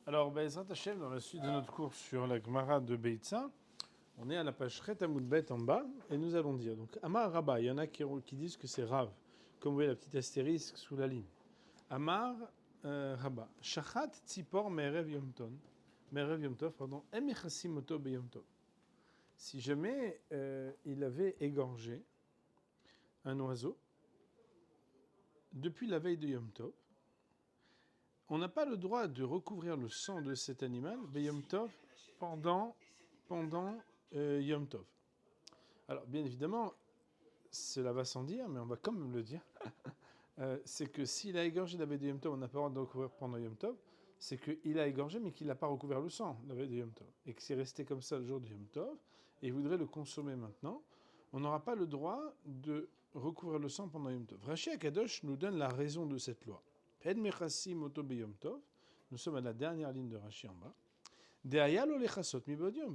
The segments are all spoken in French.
Alors, Bezrat Hashem, dans la suite de notre cours sur la Gemara de Beitza, on est à la page Chet Amoudbet en bas, et nous allons dire, donc, Amar Rabba, il y en a qui disent que c'est Rav, comme vous voyez la petite astérisque sous la ligne. Amar Rabba, Shachat Tzipor Merev Yom Tov, pardon, Emichasim Oto Beyom Tov. Si jamais il avait égorgé un oiseau depuis la veille de Yom Tov, on n'a pas le droit de recouvrir le sang de cet animal, Yom Tov, pendant Yom Tov. Alors, bien évidemment, cela va sans dire, mais on va quand même le dire. C'est que s'il a égorgé la veille de Yom Tov, on n'a pas le droit de recouvrir pendant Yom Tov. C'est qu'il a égorgé, mais qu'il n'a pas recouvert le sang la veille de Yom Tov. Et que c'est resté comme ça le jour de Yom Tov, et il voudrait le consommer maintenant. On n'aura pas le droit de recouvrir le sang pendant Yom Tov. Rashi Akadosh nous donne la raison de cette loi. Nous sommes à la dernière ligne de Rashi en bas.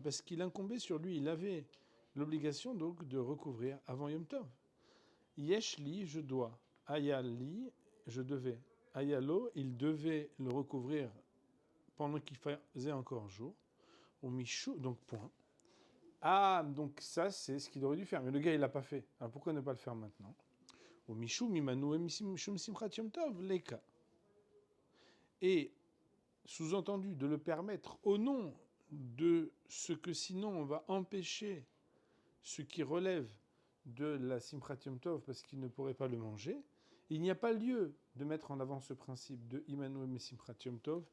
Parce qu'il incombait sur lui, il avait l'obligation donc de recouvrir avant Yom Tov. Yeshli, je dois. Ayali, je devais. Ayalo, il devait le recouvrir pendant qu'il faisait encore jour. Au Michou, donc point. Ah, donc ça, c'est ce qu'il aurait dû faire. Mais le gars, il l'a pas fait. Alors pourquoi ne pas le faire maintenant? Au Michou, Mimanu, Mishum Simchat Yom Tov, Leka. Et sous-entendu, de le permettre au nom de ce que sinon on va empêcher ce qui relève de la Simchat Yom Tov parce qu'il ne pourrait pas le manger, il n'y a pas lieu de mettre en avant ce principe de Imanu et Simchat Yom Tov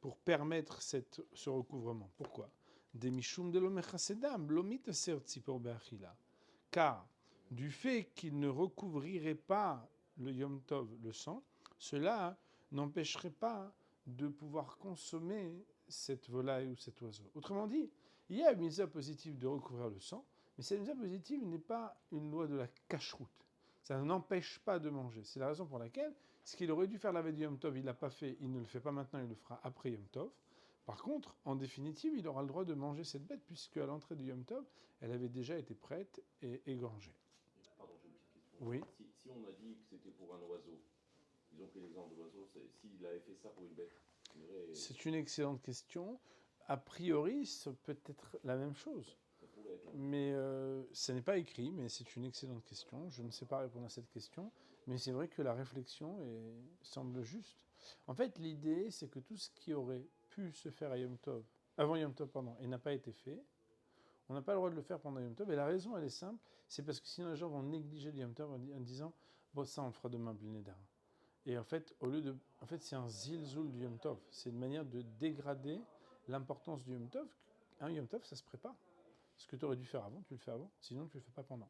pour permettre ce recouvrement. Pourquoi? Car du fait qu'il ne recouvrirait pas le Yom Tov, le sang, cela n'empêcherait pas de pouvoir consommer cette volaille ou cet oiseau. Autrement dit, il y a une mitzvah positive de recouvrir le sang, mais cette mitzvah positive n'est pas une loi de la cacheroute. Ça n'empêche pas de manger. C'est la raison pour laquelle ce qu'il aurait dû faire la veille du Yom Tov, il ne l'a pas fait, il ne le fait pas maintenant, il le fera après Yom Tov. Par contre, en définitive, il aura le droit de manger cette bête, puisque à l'entrée du Yom Tov, elle avait déjà été prête et égorgée. Pardon, j'ai une petite question. Oui. Si on a dit que c'était pour un oiseau, ils ont pris l'exemple de l'oiseau, s'il avait fait ça pour une bête, c'est une excellente question. A priori, c'est peut-être la même chose. Ça pourrait être. Mais ça n'est pas écrit, mais c'est une excellente question. Je ne sais pas répondre à cette question, mais c'est vrai que la réflexion semble juste. En fait, l'idée, c'est que tout ce qui aurait pu se faire à Yom Tov, avant Yom Tov, et n'a pas été fait, on n'a pas le droit de le faire pendant Yom Tov. Et la raison, elle est simple, c'est parce que sinon les gens vont négliger le Yom Tov en disant « Bon, ça, on le fera demain, Blinedar ». Et en fait, c'est un zilzoul du Yom Tov. C'est une manière de dégrader l'importance du Yom Tov. Un Yom Tov, ça se prépare. Ce que tu aurais dû faire avant, tu le fais avant, sinon tu ne le fais pas pendant.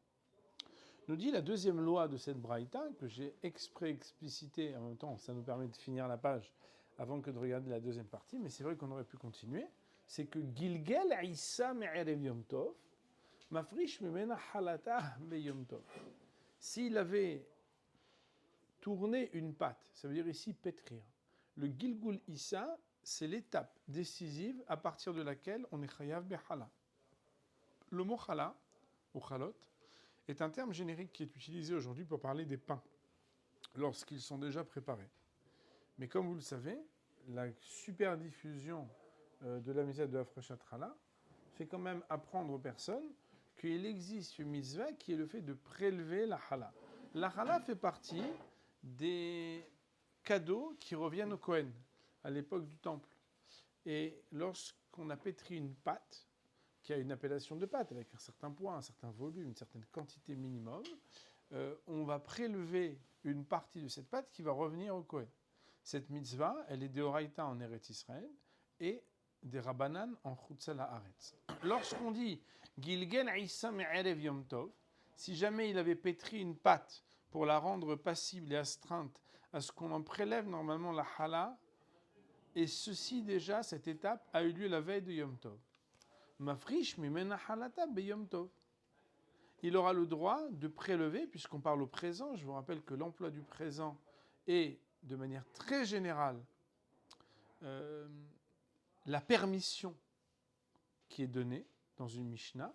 Nous dit la deuxième loi de cette braïta, que j'ai explicité, en même temps ça nous permet de finir la page avant que de regarder la deuxième partie, mais c'est vrai qu'on aurait pu continuer, c'est que Gilgel Issa Me'erev Yom Tov, Mafrish Memena Halata Yom Tov. S'il avait tourné une pâte, ça veut dire ici pétrir. Le Gilgul Issa, c'est l'étape décisive à partir de laquelle on est chayav behala. Le mot chala, ou chalot, est un terme générique qui est utilisé aujourd'hui pour parler des pains, lorsqu'ils sont déjà préparés. Mais comme vous le savez, la super diffusion de la mitzvah de Hafreshat Chala fait quand même apprendre aux personnes qu'il existe une mitzvah qui est le fait de prélever la chala. La chala fait partie des cadeaux qui reviennent au Kohen, à l'époque du temple. Et lorsqu'on a pétri une pâte, qui a une appellation de pâte, avec un certain poids, un certain volume, une certaine quantité minimum, on va prélever une partie de cette pâte qui va revenir au Kohen. Cette mitzvah, elle est des Oraïta en Eretz Israël et des Rabbanan en Chutzal Haaretz. Lorsqu'on dit Gilgel Issa Me'erev Yom Tov, si jamais il avait pétri une pâte pour la rendre passible et astreinte à ce qu'on en prélève normalement la chala, et ceci déjà, cette étape, a eu lieu la veille de Yom Tov. Mafrish mimena halata beyom tov. Il aura le droit de prélever, puisqu'on parle au présent. Je vous rappelle que l'emploi du présent est, de manière très générale, la permission qui est donnée dans une Mishnah.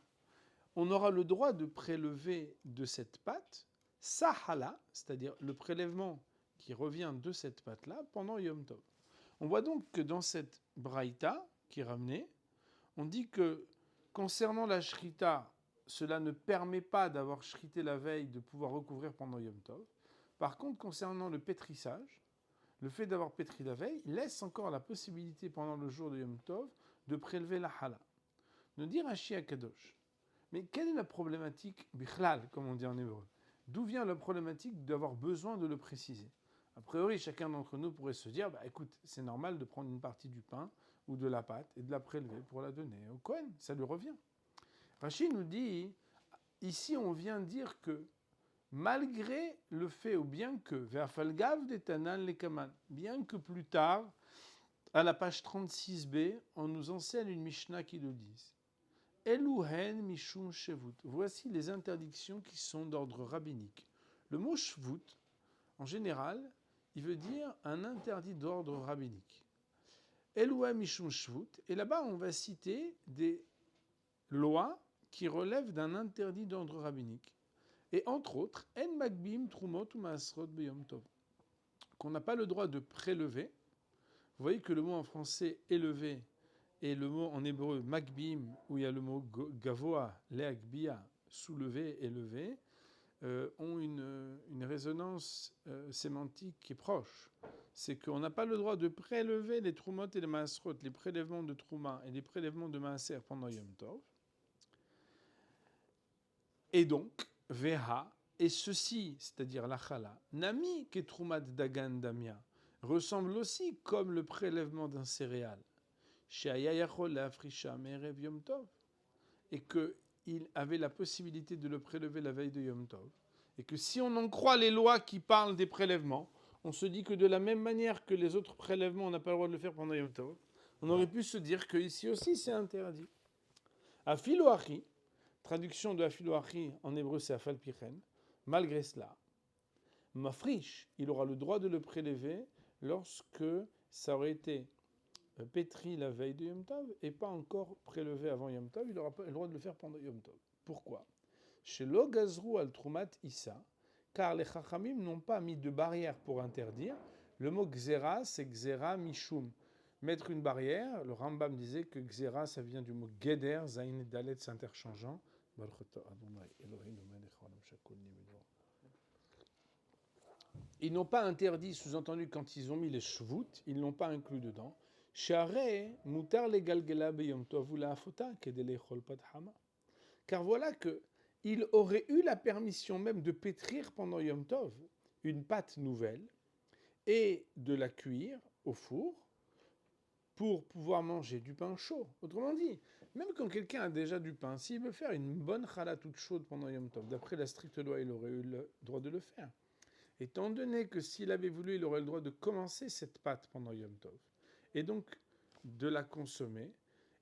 On aura le droit de prélever de cette pâte sa hala, c'est-à-dire le prélèvement qui revient de cette pâte-là pendant Yom Tov. On voit donc que dans cette braïta qui est ramenée, on dit que concernant la shrita, cela ne permet pas d'avoir shrité la veille de pouvoir recouvrir pendant Yom Tov. Par contre, concernant le pétrissage, le fait d'avoir pétri la veille laisse encore la possibilité pendant le jour de Yom Tov de prélever la hala. Nous dit Rashi Akadosh. Mais quelle est la problématique bichlal, comme on dit en hébreu? D'où vient la problématique d'avoir besoin de le préciser? A priori, chacun d'entre nous pourrait se dire, écoute, c'est normal de prendre une partie du pain ou de la pâte et de la prélever pour la donner au Kohen, ça lui revient. Rashi nous dit, ici on vient dire que malgré le fait, ou bien que, Ve'afalgav detanan lekaman, bien que plus tard, à la page 36b, on nous enseigne une Mishnah qui nous dit Eluhen mishum shevut. Voici les interdictions qui sont d'ordre rabbinique. Le mot shvut, en général, il veut dire un interdit d'ordre rabbinique. Eluhen mishum shvut. Et là-bas, on va citer des lois qui relèvent d'un interdit d'ordre rabbinique. Et entre autres, en magbim trumot ou maasrot beyom tov. Qu'on n'a pas le droit de prélever. Vous voyez que le mot en français élevé et le mot en hébreu magbim, où il y a le mot gavoa, leagbia, soulever, élevé, ont une résonance sémantique qui est proche. C'est qu'on n'a pas le droit de prélever les trumot et les maasrot, les prélèvements de trouma et les prélèvements de maaser pendant Yom Tov. Et donc, veha, et ceci, c'est-à-dire la chala, nami ke trumat dagan damia, ressemble aussi comme le prélèvement d'un céréal. Et qu'il avait la possibilité de le prélever la veille de Yom Tov. Et que si on en croit les lois qui parlent des prélèvements, on se dit que de la même manière que les autres prélèvements, on n'a pas le droit de le faire pendant Yom Tov, on aurait pu se dire qu'ici aussi c'est interdit. Afilo achi, traduction de Afilo achi en hébreu c'est afal pichen, malgré cela, mafrish, il aura le droit de le prélever lorsque ça aurait été pétri la veille de Yom Tov et pas encore prélevé avant Yom Tov, il aura pas le droit de le faire pendant Yom Tov. Pourquoi? Chez lo gazrou al trumat issa, car les chachamim n'ont pas mis de barrière pour interdire. Le mot gzera, c'est gzera mishum. Mettre une barrière, le Rambam disait que gzera, ça vient du mot geder, zayin et dalet s'interchangeant. Ils n'ont pas interdit, sous-entendu, quand ils ont mis les shvut, ils ne l'ont pas inclus dedans. Car voilà qu'il aurait eu la permission même de pétrir pendant Yom Tov une pâte nouvelle et de la cuire au four pour pouvoir manger du pain chaud. Autrement dit, même quand quelqu'un a déjà du pain, s'il veut faire une bonne challah toute chaude pendant Yom Tov, d'après la stricte loi, il aurait eu le droit de le faire. Étant donné que s'il avait voulu, il aurait le droit de commencer cette pâte pendant Yom Tov. Et donc de la consommer.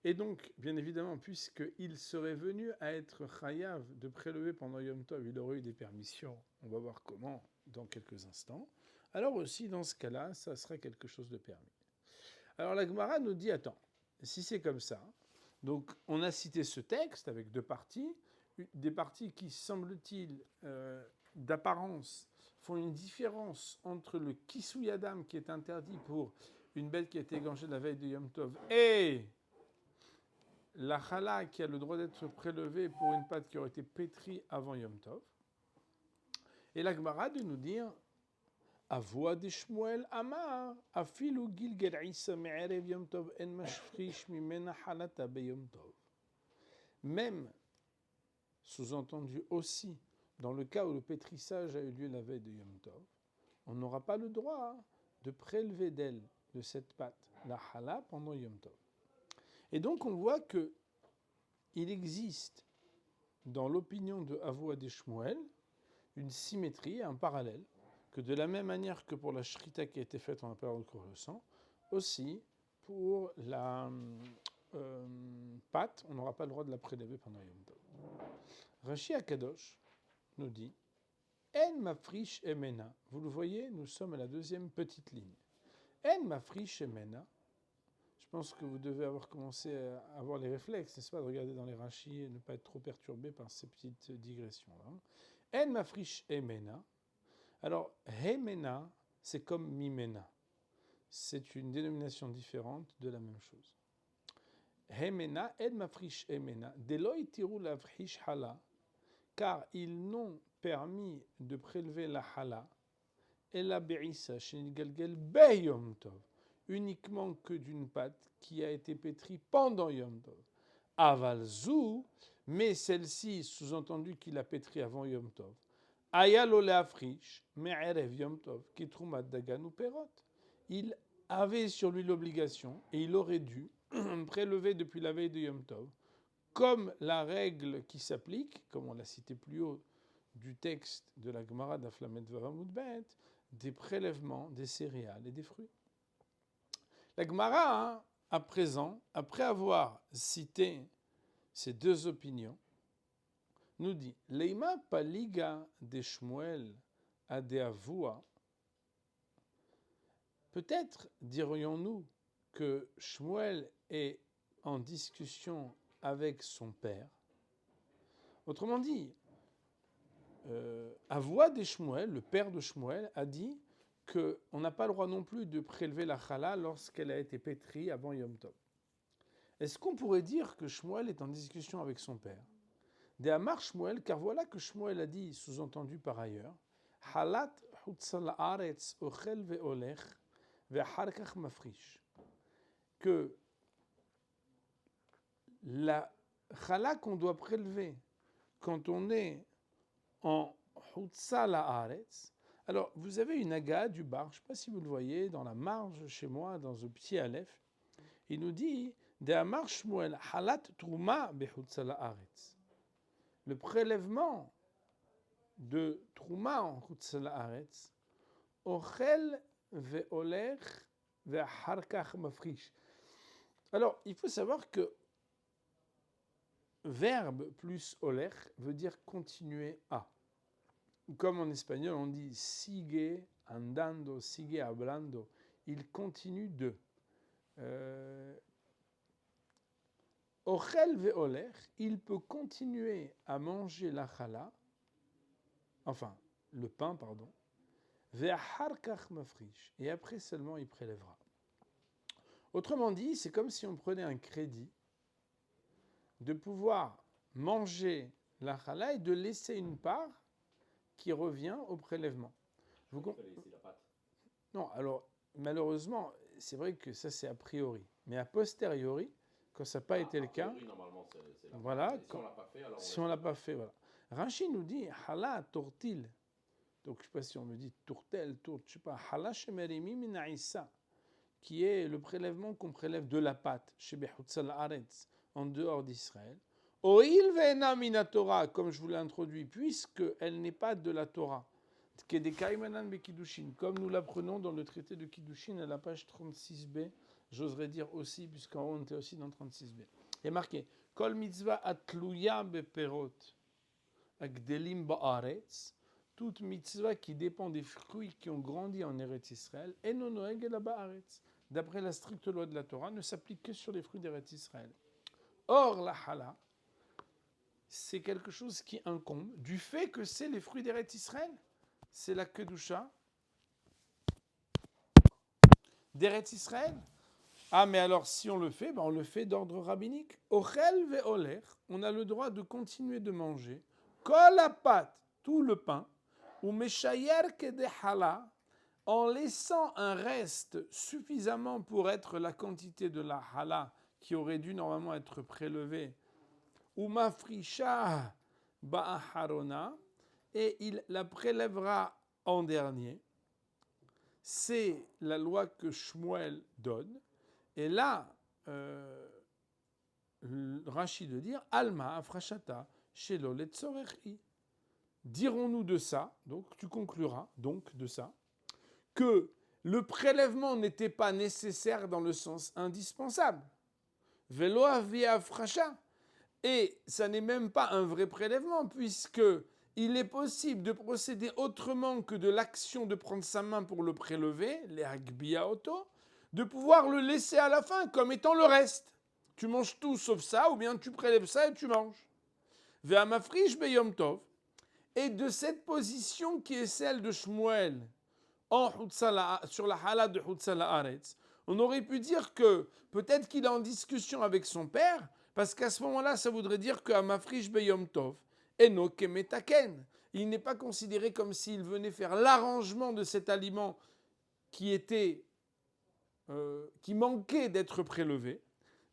Et donc, bien évidemment, puisqu'il serait venu à être chayav de prélever pendant Yom Tov, il aurait eu des permissions. On va voir comment dans quelques instants. Alors aussi, dans ce cas-là, ça serait quelque chose de permis. Alors la Gemara nous dit, attends, si c'est comme ça, donc on a cité ce texte avec deux parties, des parties qui, semble-t-il, d'apparence, font une différence entre le kisuyadam qui est interdit pour une bête qui a été égorgée la veille de Yom Tov et la chala qui a le droit d'être prélevée pour une pâte qui aurait été pétrie avant Yom Tov. Et la Gemara de nous dire Avoa de Shmuel Amar afilu gilgel isa me'erev Yom Tov en mashrish mimena halata be Yom Tov. Même, sous-entendu aussi, dans le cas où le pétrissage a eu lieu la veille de Yom Tov, on n'aura pas le droit de prélever d'elle, de cette pâte, la chala pendant Yom Tov. Et donc on voit qu'il existe, dans l'opinion de Avoa de Shmuel, une symétrie, un parallèle, que de la même manière que pour la shrita qui a été faite en la période de le sang, aussi pour la pâte, on n'aura pas le droit de la prélever pendant Yom Tov. Rashi Akadosh nous dit En mafrish emena. Vous le voyez, nous sommes à la deuxième petite ligne. En mafrish emena. Je pense que vous devez avoir commencé à avoir les réflexes, n'est-ce pas, de regarder dans les Rashi et ne pas être trop perturbé par ces petites digressions-là. En mafrish emena. Alors, hemena, c'est comme mimena. c'est une dénomination différente de la même chose. Hemena ed mafrish hemena, delo itiru lavrish hala, car ils n'ont permis de prélever la hala et la be'issa shenilgalgel beyom tov, uniquement que d'une pâte qui a été pétrie pendant Yom Tov. Aval zou, mais celle-ci, sous-entendu qu'il a pétri avant Yom Tov. Ayalo leafrish, me'erev Yom Tov, ki troumat dagan ou perot. Il avait sur lui l'obligation, et il aurait dû prélever depuis la veille de Yom Tov, comme la règle qui s'applique, comme on l'a cité plus haut, du texte de la Gemara d'Aflamet Vavamud Bet, des prélèvements des céréales et des fruits. La Gemara, à présent, après avoir cité ces deux opinions, nous dit Leima paliga de Shmuel adeavua. Peut-être dirions-nous que Shmuel est en discussion avec son père. Autrement dit, Avoua de Shmuel, le père de Shmuel, a dit qu'on n'a pas le droit non plus de prélever la chala lorsqu'elle a été pétrie avant Yom Tov. Est-ce qu'on pourrait dire que Shmuel est en discussion avec son père? De Amar Shmuel, car voilà que Shmuel a dit, sous-entendu par ailleurs, Halat hutzal haaretz ochel ve'olech ve'harkach mafrish, que la chala qu'on doit prélever quand on est en hutzal haaretz. Alors, vous avez une aga du bar, je ne sais pas si vous le voyez, dans la marge chez moi, dans le petit aleph, il nous dit de Amar Shmuel, halat truma behutzal haaretz. Le prélèvement de Trouma en Hutzal Haaretz, Ochel ve'olech ve'harkach mafrish. Alors, il faut savoir que verbe plus olech veut dire continuer à. Comme en espagnol, on dit sigue andando, sigue hablando. Il continue de. Ochel ve'olech, il peut continuer à manger la chala, enfin, le pain, pardon, ve'harkach mafrish, et après seulement il prélèvera. Autrement dit, c'est comme si on prenait un crédit de pouvoir manger la chala et de laisser une part qui revient au prélèvement. Il fallait laisser la pâte. Non, alors, malheureusement, c'est vrai que ça c'est a priori, mais a posteriori, quand ça n'a pas été le cas, c'est voilà, si on l'a pas fait, alors si on l'a pas fait, voilà. Rashi nous dit hala tortil, donc je ne sais pas si on me dit tourtel, tourt, je sais pas, hala shemerimi minaïsa, qui est le prélèvement qu'on prélève de la pâte chez Behutzal Haaretz, en dehors d'Israël. Oil ve'ena mina Torah, comme je vous l'ai introduit, puisqu'elle n'est pas de la Torah, comme nous l'apprenons dans le traité de Kiddushin à la page 36b, j'oserais dire aussi, puisqu'en haut on était aussi dans 36b. Il est marqué Kol mitzvah atluya beperot agdelim ba'aretz, toute mitzvah qui dépend des fruits qui ont grandi en Eretz Israël, et non noeg la ba'aretz, d'après la stricte loi de la Torah, ne s'applique que sur les fruits d'Eretz Israël. Or, la hala, c'est quelque chose qui incombe du fait que c'est les fruits d'Eretz Israël. C'est la kedusha d'Eretz Israël. Ah, mais alors si on le fait, on le fait d'ordre rabbinique. Ochel ve'oler, on a le droit de continuer de manger kol hapat, tout le pain, ou meshayer kede hala, en laissant un reste suffisamment pour être la quantité de la hala qui aurait dû normalement être prélevée, ou mafrisha ba'aharona, et il la prélèvera en dernier. C'est la loi que Shmuel donne. Et là, Rashi de dire Alma afrashata shelo letzorechi. Dirons-nous de ça, donc tu concluras donc de ça, que le prélèvement n'était pas nécessaire dans le sens indispensable. Velo avi afrasha. Et ça n'est même pas un vrai prélèvement, puisque il est possible de procéder autrement que de l'action de prendre sa main pour le prélever, les hagbia auto, de pouvoir le laisser à la fin comme étant le reste. Tu manges tout sauf ça, ou bien tu prélèves ça et tu manges. Ve'amafrish beyom tov. Et de cette position qui est celle de Shmuel, sur la hala de Hutzal Haaretz, on aurait pu dire que peut-être qu'il est en discussion avec son père, parce qu'à ce moment-là, ça voudrait dire que Amafrish Beyom Tov, Eno Kemetaken. Il n'est pas considéré comme s'il venait faire l'arrangement de cet aliment qui manquait d'être prélevé,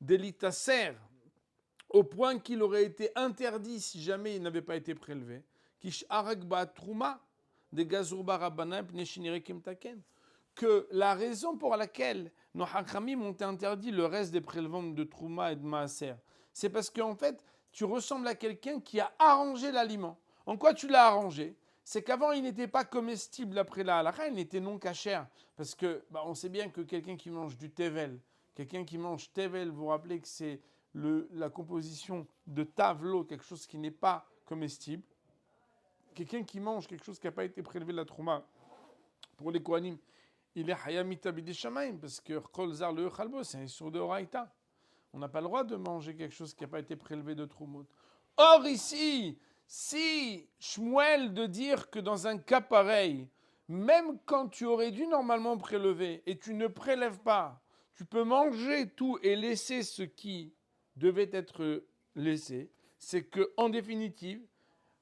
d'élitaser, au point qu'il aurait été interdit si jamais il n'avait pas été prélevé. Kish Aragba Trouma, de Gazurba Rabbanan Pneshinire Kemtaken. Que la raison pour laquelle nos Hakramim ont interdit le reste des prélèvements de Trouma et de Maaser, c'est parce qu'en fait, tu ressembles à quelqu'un qui a arrangé l'aliment. En quoi tu l'as arrangé? C'est qu'avant, il n'était pas comestible après la halakha, il était non cachère. Parce que, on sait bien que quelqu'un qui mange du tevel, vous vous rappelez que c'est la composition de tavlo, quelque chose qui n'est pas comestible. Quelqu'un qui mange quelque chose qui n'a pas été prélevé de la trouma, pour les kohanim, il est hayamita bideshamaim, parce que kol zar le chalbo, c'est un sourd de oraïta. On n'a pas le droit de manger quelque chose qui n'a pas été prélevé de troumot. Or ici, si Shmuel de dire que dans un cas pareil, même quand tu aurais dû normalement prélever et tu ne prélèves pas, tu peux manger tout et laisser ce qui devait être laissé, c'est que en définitive,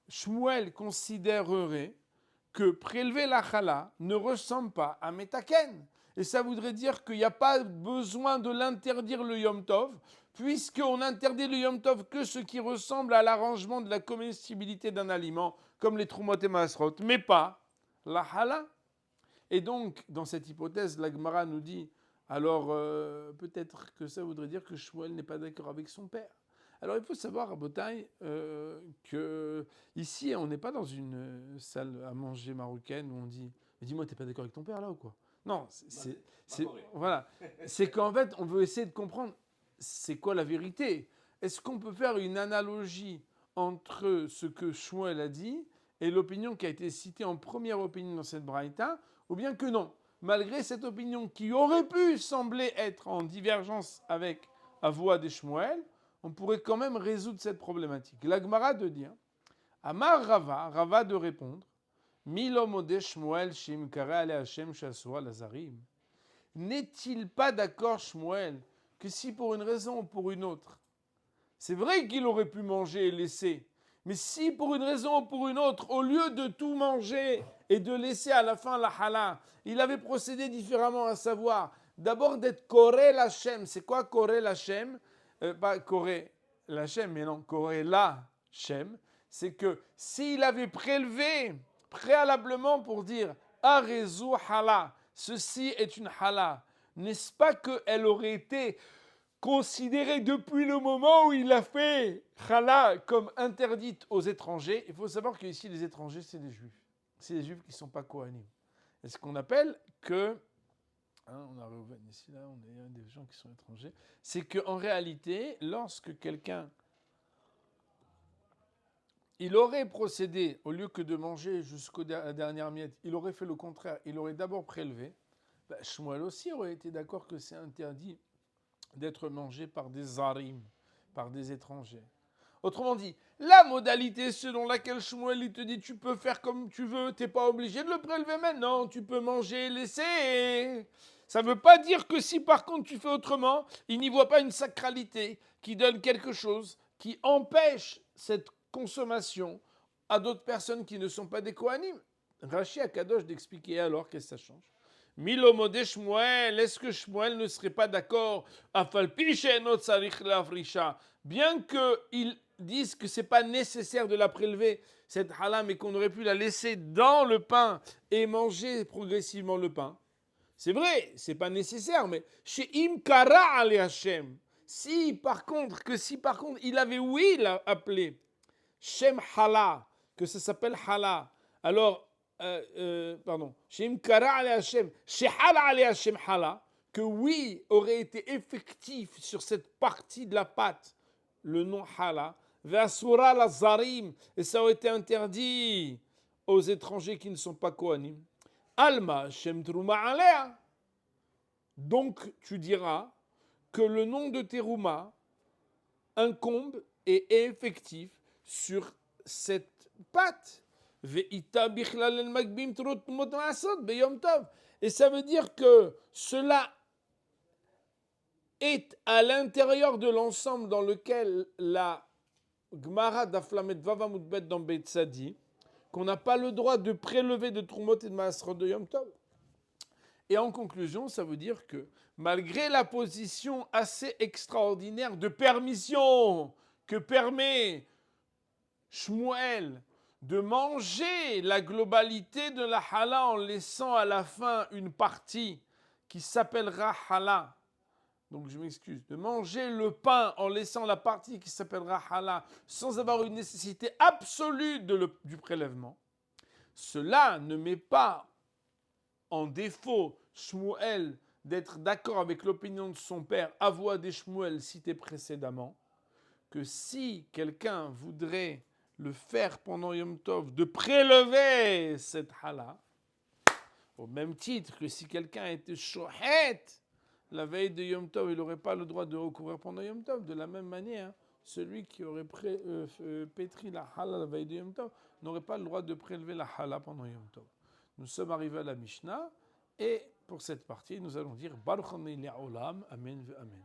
Shmuel considérerait que prélever la chala ne ressemble pas à metaken. Et ça voudrait dire qu'il n'y a pas besoin de l'interdire le Yom Tov, puisqu'on interdit le Yom Tov que ce qui ressemble à l'arrangement de la comestibilité d'un aliment, comme les Trumot et Masrot, mais pas la chala. Et donc, dans cette hypothèse, la Gemara nous dit, alors peut-être que ça voudrait dire que Shmuel n'est pas d'accord avec son père. Alors il faut savoir, Rabotai, que ici on n'est pas dans une salle à manger marocaine où on dit « dis-moi, t'es pas d'accord avec ton père là ou quoi ?» Non, voilà. C'est qu'en fait, on veut essayer de comprendre c'est quoi la vérité. Est-ce qu'on peut faire une analogie entre ce que Shmuel a dit et l'opinion qui a été citée en première opinion dans cette braïta, ou bien que non, malgré cette opinion qui aurait pu sembler être en divergence avec Avoua des Shmuel, on pourrait quand même résoudre cette problématique. La Gemara de dire, Amar Rava de répondre, Milomode Shmuel Shim Kare Ale Hashem Shasua Lazarim. N'est-il pas d'accord, Shmuel, que si pour une raison ou pour une autre, c'est vrai qu'il aurait pu manger et laisser, mais si pour une raison ou pour une autre, au lieu de tout manger et de laisser à la fin la hala, il avait procédé différemment, à savoir, d'abord d'être Koré Lachem. C'est quoi Koré Lachem? Pas Koré Lachem, mais non, Koré Lachem. C'est que s'il avait prélevé préalablement pour dire Arezu hala, ceci est une hala, n'est-ce pas qu'elle aurait été considérée depuis le moment où il a fait hala comme interdite aux étrangers? Il faut savoir qu'ici les étrangers c'est des juifs. C'est des juifs qui ne sont pas kohanim. Et ce qu'on appelle que on a Reuven ici, là, on est des gens qui sont étrangers. C'est qu'en réalité, lorsque quelqu'un, il aurait procédé, au lieu que de manger jusqu'à la dernière miette, il aurait fait le contraire, il aurait d'abord prélevé, Shmuel aussi aurait été d'accord que c'est interdit d'être mangé par des zarim, par des étrangers. Autrement dit, la modalité selon laquelle Shmuel il te dit tu peux faire comme tu veux, tu n'es pas obligé de le prélever maintenant, tu peux manger et laisser. Ça ne veut pas dire que si par contre tu fais autrement, il n'y voit pas une sacralité qui donne quelque chose, qui empêche cette consommation à d'autres personnes qui ne sont pas des Kohanim. Rashi Akadosh d'expliquer alors qu'est-ce que ça change. Milomode Shmuel, est-ce que Shmuel ne serait pas d'accord? Bien qu'ils disent que ce n'est pas nécessaire de la prélever, cette halal, mais qu'on aurait pu la laisser dans le pain et manger progressivement le pain. C'est vrai, c'est pas nécessaire, mais chez Imkara ale Hashem, si par contre il avait appelé Shem Hala, que ça s'appelle Hala, alors Shem Kara ale Hashem, Shehala ale Hashem Hala, que oui aurait été effectif sur cette partie de la pâte, le nom Hala, Ve'asura la Zarim, et ça aurait été interdit aux étrangers qui ne sont pas Kohanim. Alma Shem Truma Alea. Donc tu diras que le nom de Teruma incombe et est effectif sur cette pâte. Ve'ita bichlal el magbim trut mot ma'asot beyom tov. Et ça veut dire que cela est à l'intérieur de l'ensemble dans lequel la Gemara d'Aflamet Vavamutbet dans Beit Sadi, qu'on n'a pas le droit de prélever de Trumot et de Maasrot de Yom Tov. Et en conclusion, ça veut dire que malgré la position assez extraordinaire de permission que permet Shmuel de manger la globalité de la Hala en laissant à la fin une partie qui s'appellera Hala, donc je m'excuse, de manger le pain en laissant la partie qui s'appellera Hala sans avoir une nécessité absolue du prélèvement, cela ne met pas en défaut Shmuel d'être d'accord avec l'opinion de son père, Avoua des Shmuel cité précédemment, que si quelqu'un voudrait le faire pendant Yom Tov, de prélever cette Hala, au même titre que si quelqu'un était shohet la veille de Yom Tov, il n'aurait pas le droit de recouvrir pendant Yom Tov. De la même manière, celui qui aurait pétri la Hala la veille de Yom Tov n'aurait pas le droit de prélever la Hala pendant Yom Tov. Nous sommes arrivés à la Mishnah et pour cette partie, nous allons dire Baruch Hanei Le'olam, Amen ve Amen.